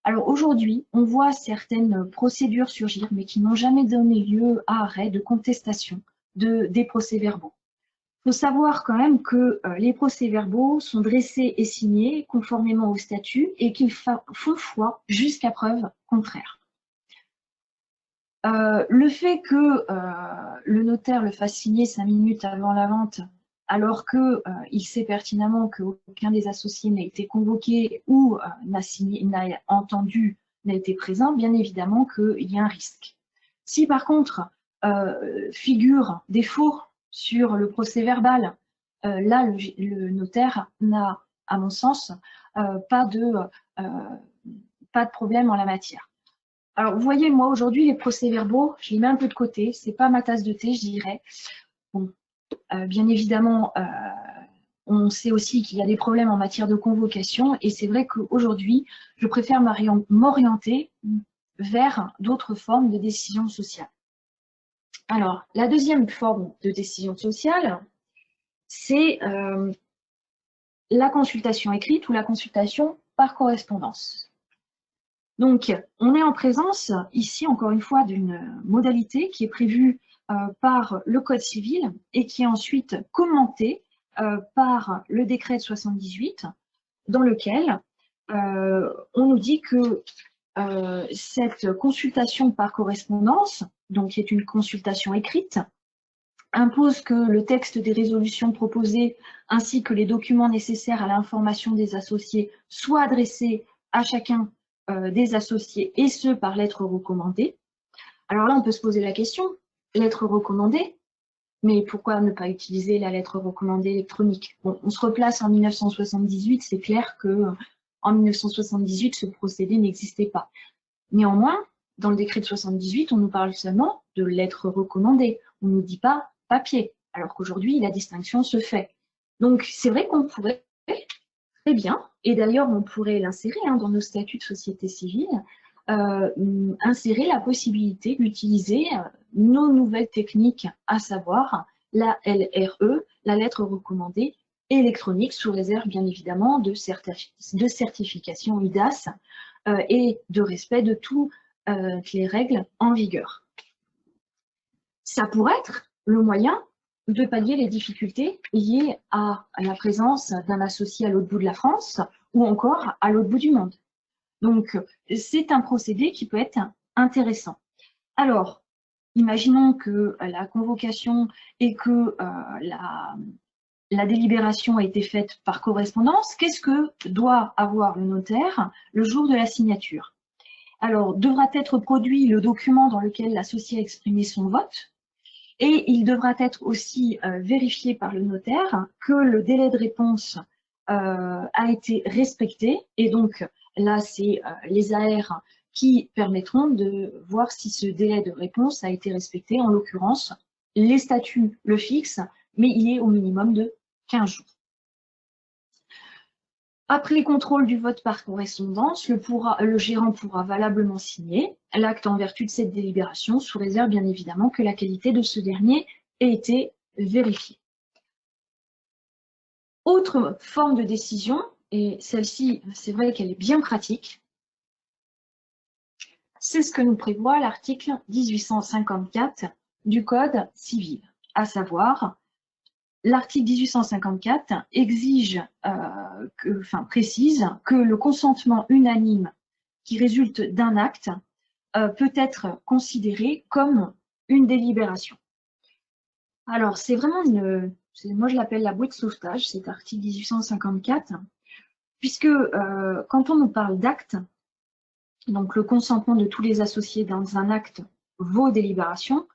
Alors aujourd'hui, on voit certaines procédures surgir, mais qui n'ont jamais donné lieu à arrêt de contestation des procès-verbaux. Il faut savoir quand même que les procès-verbaux sont dressés et signés conformément au statut et qu'ils font foi jusqu'à preuve contraire. Le fait que le notaire le fasse signer 5 minutes avant la vente, alors qu'il sait pertinemment qu'aucun des associés n'a été convoqué ou n'a entendu, n'a été présent, bien évidemment qu'il y a un risque. Si par contre figure des faux sur le procès-verbal, là le notaire n'a, à mon sens, pas de problème en la matière. Alors, vous voyez, moi, aujourd'hui, les procès-verbaux, je les mets un peu de côté. C'est pas ma tasse de thé, je dirais. Bon, bien évidemment, on sait aussi qu'il y a des problèmes en matière de convocation. Et c'est vrai qu'aujourd'hui, je préfère m'orienter vers d'autres formes de décision sociale. Alors, la deuxième forme de décision sociale, c'est la consultation écrite ou la consultation par correspondance. Donc, on est en présence, ici, encore une fois, d'une modalité qui est prévue par le Code civil et qui est ensuite commentée par le décret de 78, dans lequel on nous dit que cette consultation par correspondance, donc qui est une consultation écrite, impose que le texte des résolutions proposées ainsi que les documents nécessaires à l'information des associés soient adressés à chacun des associés, et ce par lettre recommandée. Alors là, on peut se poser la question, lettre recommandée, mais pourquoi ne pas utiliser la lettre recommandée électronique? Bon, on se replace en 1978, c'est clair que en 1978, ce procédé n'existait pas. Néanmoins, dans le décret de 78, on nous parle seulement de lettre recommandée. On ne nous dit pas papier, alors qu'aujourd'hui, la distinction se fait. Donc, c'est vrai qu'on pourrait très bien, et d'ailleurs, on pourrait l'insérer dans nos statuts de société civile, insérer la possibilité d'utiliser nos nouvelles techniques, à savoir la LRE, la lettre recommandée électronique, sous réserve bien évidemment de certification IDAS et de respect de toutes les règles en vigueur. Ça pourrait être le moyen de pallier les difficultés liées à la présence d'un associé à l'autre bout de la France ou encore à l'autre bout du monde. Donc, c'est un procédé qui peut être intéressant. Alors, imaginons que la convocation et que la délibération a été faite par correspondance. Qu'est-ce que doit avoir le notaire le jour de la signature? Alors, devra être produit le document dans lequel l'associé a exprimé son vote, et il devra être aussi vérifié par le notaire que le délai de réponse a été respecté, et donc là, c'est les AR qui permettront de voir si ce délai de réponse a été respecté. En l'occurrence, les statuts le fixent, mais il est au minimum de 15 jours. Après contrôle du vote par correspondance, le gérant pourra valablement signer l'acte en vertu de cette délibération, sous réserve bien évidemment que la qualité de ce dernier ait été vérifiée. Autre forme de décision, et celle-ci, c'est vrai qu'elle est bien pratique, c'est ce que nous prévoit l'article 1854 du Code civil, à savoir, l'article 1854 précise que le consentement unanime qui résulte d'un acte peut être considéré comme une délibération. Alors, c'est vraiment moi je l'appelle la bouée de sauvetage, cet article 1854, puisque quand on nous parle d'acte, donc le consentement de tous les associés dans un acte vaut délibération,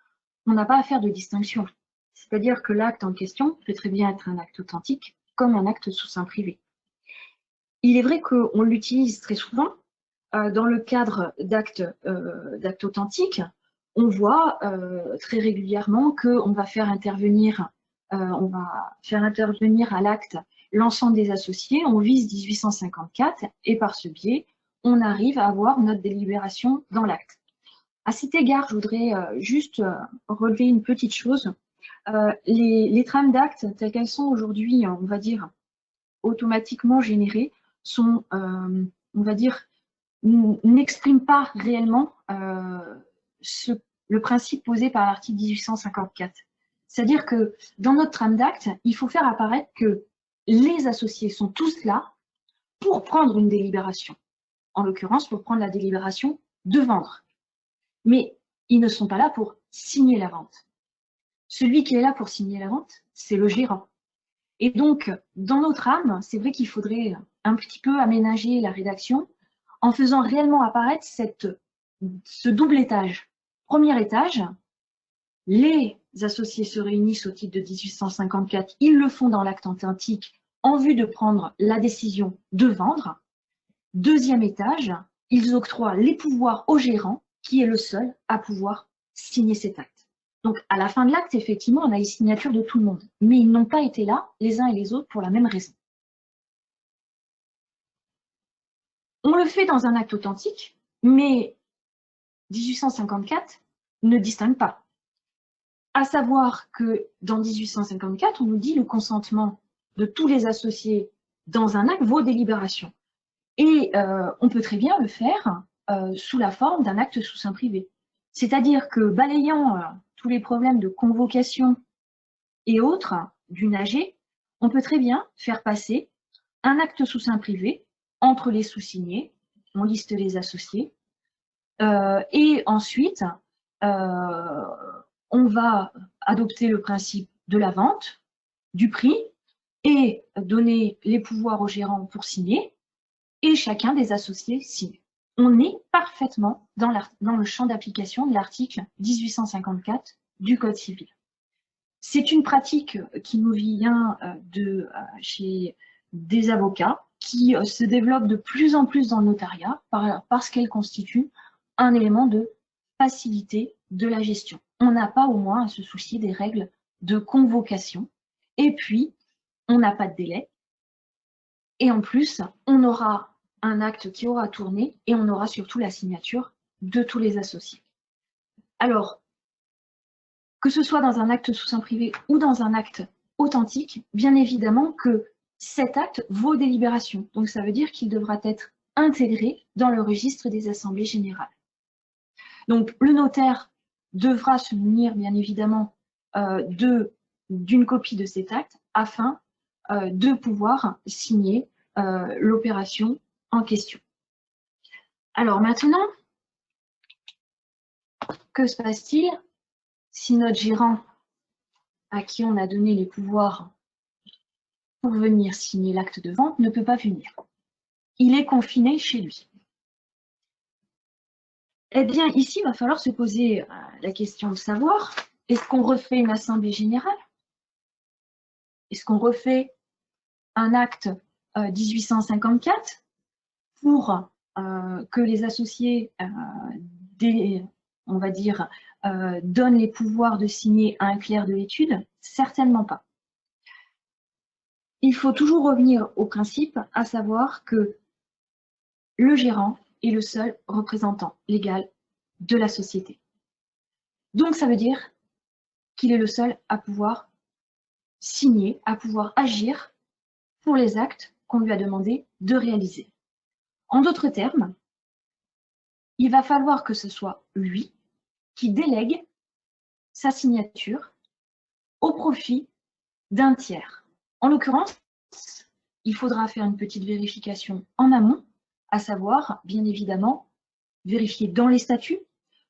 on n'a pas à faire de distinction. C'est-à-dire que l'acte en question peut très bien être un acte authentique, comme un acte sous seing privé. Il est vrai qu'on l'utilise très souvent dans le cadre d'actes authentiques. On voit très régulièrement qu'on va faire intervenir, à l'acte l'ensemble des associés, on vise 1854 et par ce biais, on arrive à avoir notre délibération dans l'acte. À cet égard, je voudrais juste relever une petite chose. Les trames d'actes, telles qu'elles sont aujourd'hui, on va dire, automatiquement générées, sont, on va dire, n'expriment pas réellement le principe posé par l'article 1854. C'est-à-dire que dans notre trame d'acte, il faut faire apparaître que les associés sont tous là pour prendre une délibération. En l'occurrence, pour prendre la délibération de vendre. Mais ils ne sont pas là pour signer la vente. Celui qui est là pour signer la vente, c'est le gérant. Et donc, dans notre trame, c'est vrai qu'il faudrait un petit peu aménager la rédaction en faisant réellement apparaître ce double étage. Premier étage, les associés se réunissent au titre de 1854, ils le font dans l'acte authentique en vue de prendre la décision de vendre. Deuxième étage, ils octroient les pouvoirs au gérant, qui est le seul à pouvoir signer cet acte. Donc, à la fin de l'acte, effectivement, on a les signatures de tout le monde, mais ils n'ont pas été là, les uns et les autres, pour la même raison. On le fait dans un acte authentique, mais 1854 ne distingue pas. À savoir que dans 1854, on nous dit le consentement de tous les associés dans un acte vaut délibération. Et on peut très bien le faire sous la forme d'un acte sous seing privé. C'est-à-dire que balayant tous les problèmes de convocation et autres d'une AG, on peut très bien faire passer un acte sous seing privé entre les sous-signés, on liste les associés, et ensuite on va adopter le principe de la vente, du prix, et donner les pouvoirs au gérant pour signer, et chacun des associés signe. On est parfaitement dans le champ d'application de l'article 1854 du Code civil. C'est une pratique qui nous vient de chez des avocats, qui se développe de plus en plus dans le notariat parce qu'elle constitue un élément de facilité de la gestion. On n'a pas au moins à se soucier des règles de convocation. Et puis, on n'a pas de délai. Et en plus, on aura un acte qui aura tourné et on aura surtout la signature de tous les associés. Alors, que ce soit dans un acte sous seing privé ou dans un acte authentique, bien évidemment que cet acte vaut délibération. Donc ça veut dire qu'il devra être intégré dans le registre des assemblées générales. Donc le notaire devra se munir bien évidemment d'une copie de cet acte afin de pouvoir signer l'opération en question. Alors maintenant, que se passe-t-il si notre gérant à qui on a donné les pouvoirs pour venir signer l'acte de vente ne peut pas venir? Il est confiné chez lui. Eh bien, ici, il va falloir se poser la question de savoir, est-ce qu'on refait une assemblée générale? Est-ce qu'on refait un acte 1854 pour que les associés, on va dire, donnent les pouvoirs de signer à un clerc de l'étude? Certainement pas. Il faut toujours revenir au principe, à savoir que le gérant est le seul représentant légal de la société. Donc ça veut dire qu'il est le seul à pouvoir signer, à pouvoir agir pour les actes qu'on lui a demandé de réaliser. En d'autres termes, il va falloir que ce soit lui qui délègue sa signature au profit d'un tiers. En l'occurrence, il faudra faire une petite vérification en amont, à savoir, bien évidemment, vérifier dans les statuts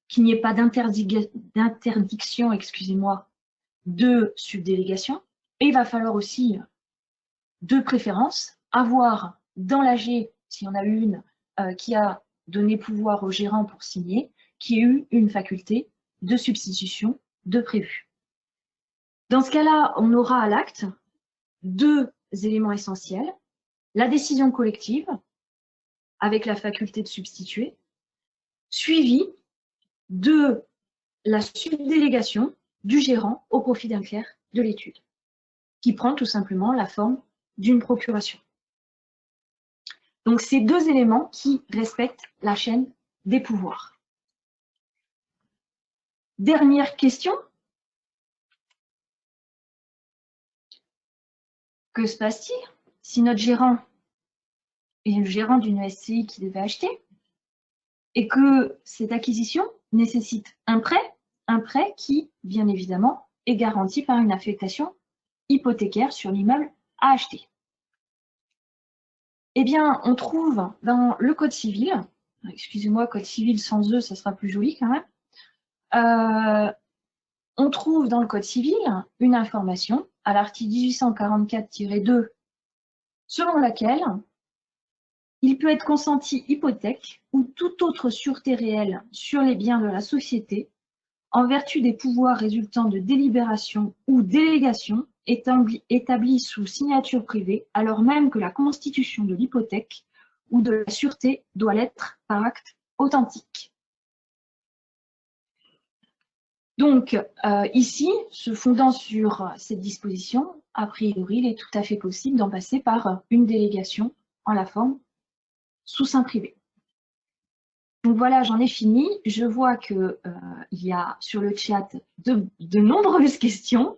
qu'il n'y ait pas d'interdiction, excusez-moi, de subdélégation. Et il va falloir aussi, de préférence, avoir dans l'AG, s'il y en a une qui a donné pouvoir au gérant pour signer, qui ait eu une faculté de substitution de prévu. Dans ce cas-là, on aura à l'acte deux éléments essentiels: la décision collective, avec la faculté de substituer, suivie de la subdélégation du gérant au profit d'un clerc de l'étude, qui prend tout simplement la forme d'une procuration. Donc, ces deux éléments qui respectent la chaîne des pouvoirs. Dernière question. Que se passe-t-il si notre gérant est le gérant d'une SCI qui devait acheter et que cette acquisition nécessite un prêt qui, bien évidemment, est garanti par une affectation hypothécaire sur l'immeuble à acheter? Eh bien, on trouve dans le Code civil, excusez-moi, Code civil sans E, ça sera plus joli quand même, on trouve dans le Code civil une information à l'article 1844-2 selon laquelle il peut être consenti hypothèque ou toute autre sûreté réelle sur les biens de la société en vertu des pouvoirs résultant de délibération ou délégation établis sous signature privée, alors même que la constitution de l'hypothèque ou de la sûreté doit l'être par acte authentique. Donc, ici, se fondant sur cette disposition, a priori, il est tout à fait possible d'en passer par une délégation en la forme sous seing privé. Donc voilà, j'en ai fini. Je vois qu'il y a sur le chat de nombreuses questions.